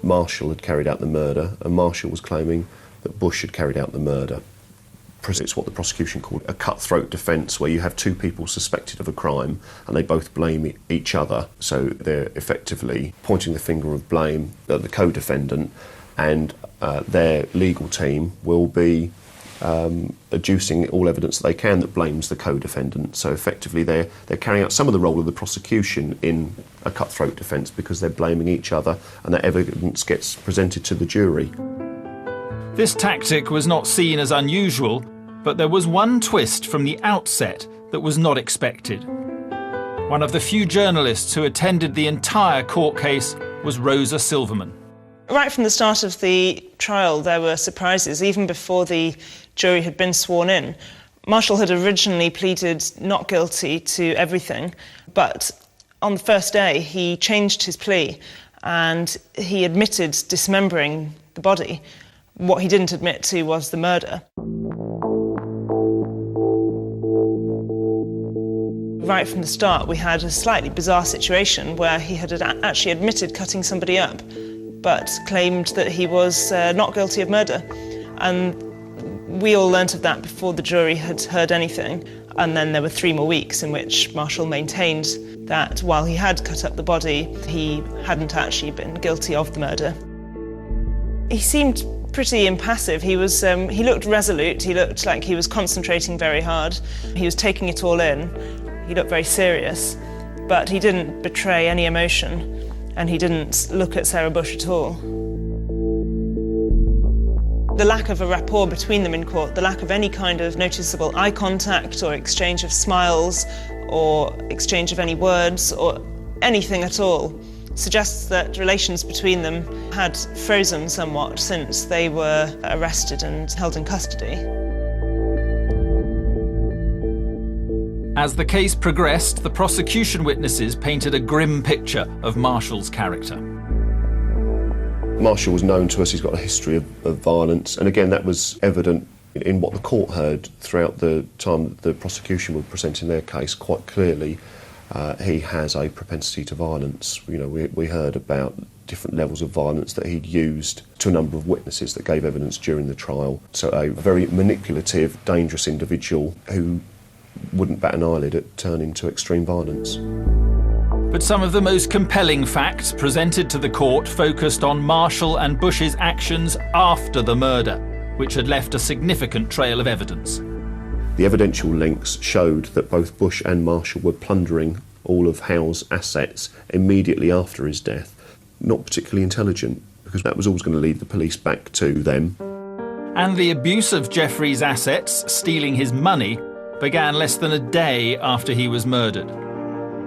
Marshall had carried out the murder, and Marshall was claiming that Bush had carried out the murder. It's what the prosecution called a cutthroat defence, where you have two people suspected of a crime and they both blame each other. So they're effectively pointing the finger of blame at the co-defendant, and their legal team will be adducing all evidence that they can that blames the co-defendant. So effectively they're carrying out some of the role of the prosecution in a cutthroat defence, because they're blaming each other and that evidence gets presented to the jury. This tactic was not seen as unusual, but there was one twist from the outset that was not expected. One of the few journalists who attended the entire court case was Rosa Silverman. Right from the start of the trial, there were surprises. Even before the jury had been sworn in, Marshall had originally pleaded not guilty to everything, but on the first day he changed his plea and he admitted dismembering the body. What he didn't admit to was the murder. Right from the start, we had a slightly bizarre situation where he had actually admitted cutting somebody up, but claimed that he was not guilty of murder. And we all learnt of that before the jury had heard anything. And then there were 3 more weeks in which Marshall maintained that while he had cut up the body, he hadn't actually been guilty of the murder. He seemed pretty impassive. He looked resolute. He looked like he was concentrating very hard. He was taking it all in. He looked very serious, but he didn't betray any emotion, and he didn't look at Sarah Bush at all. The lack of a rapport between them in court, the lack of any kind of noticeable eye contact or exchange of smiles or exchange of any words or anything at all, suggests that relations between them had frozen somewhat since they were arrested and held in custody. As the case progressed, the prosecution witnesses painted a grim picture of Marshall's character. Marshall was known to us, he's got a history of violence, and again that was evident in what the court heard throughout the time that the prosecution were presenting their case. Quite clearly he has a propensity to violence. You know, we heard about different levels of violence that he'd used to a number of witnesses that gave evidence during the trial. So a very manipulative, dangerous individual who wouldn't bat an eyelid at turning to extreme violence. But some of the most compelling facts presented to the court focused on Marshall and Bush's actions after the murder, which had left a significant trail of evidence. The evidential links showed that both Bush and Marshall were plundering all of Howe's assets immediately after his death. Not particularly intelligent, because that was always going to lead the police back to them. And the abuse of Jeffrey's assets, stealing his money, began less than a day after he was murdered.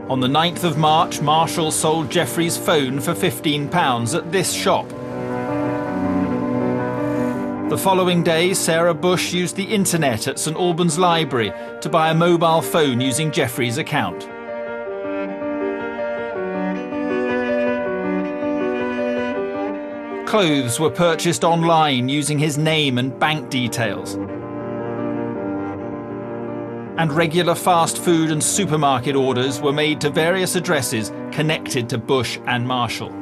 On the 9th of March, Marshall sold Jeffrey's phone for £15 at this shop. The following day, Sarah Bush used the internet at St Albans Library to buy a mobile phone using Jeffrey's account. Clothes were purchased online using his name and bank details. And regular fast food and supermarket orders were made to various addresses connected to Bush and Marshall.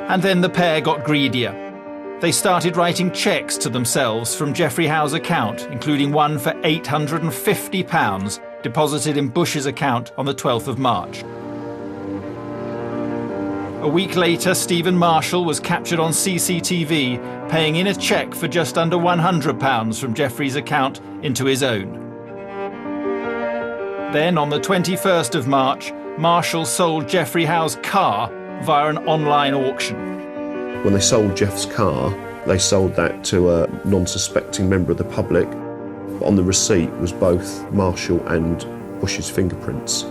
And then the pair got greedier. They started writing cheques to themselves from Jeffrey Howe's account, including one for £850 deposited in Bush's account on the 12th of March. A week later, Stephen Marshall was captured on CCTV, paying in a cheque for just under £100 from Jeffrey's account into his own. Then, on the 21st of March, Marshall sold Jeffrey Howe's car via an online auction. When they sold Jeff's car, they sold that to a non-suspecting member of the public. On the receipt was both Marshall and Bush's fingerprints,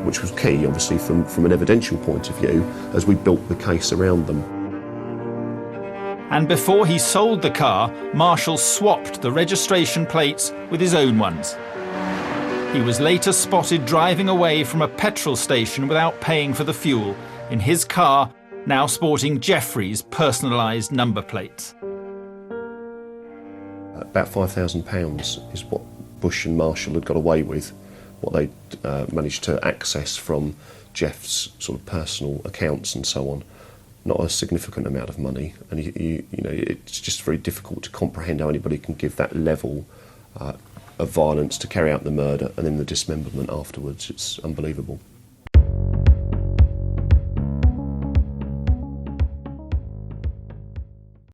which was key, obviously, from an evidential point of view, as we built the case around them. And before he sold the car, Marshall swapped the registration plates with his own ones. He was later spotted driving away from a petrol station without paying for the fuel, in his car, now sporting Jeffrey's personalised number plates. About £5,000 is what Bush and Marshall had got away with, what they managed to access from Jeff's sort of personal accounts and so on, not a significant amount of money, and you know, it's just very difficult to comprehend how anybody can give that level of violence to carry out the murder and then the dismemberment afterwards. It's unbelievable.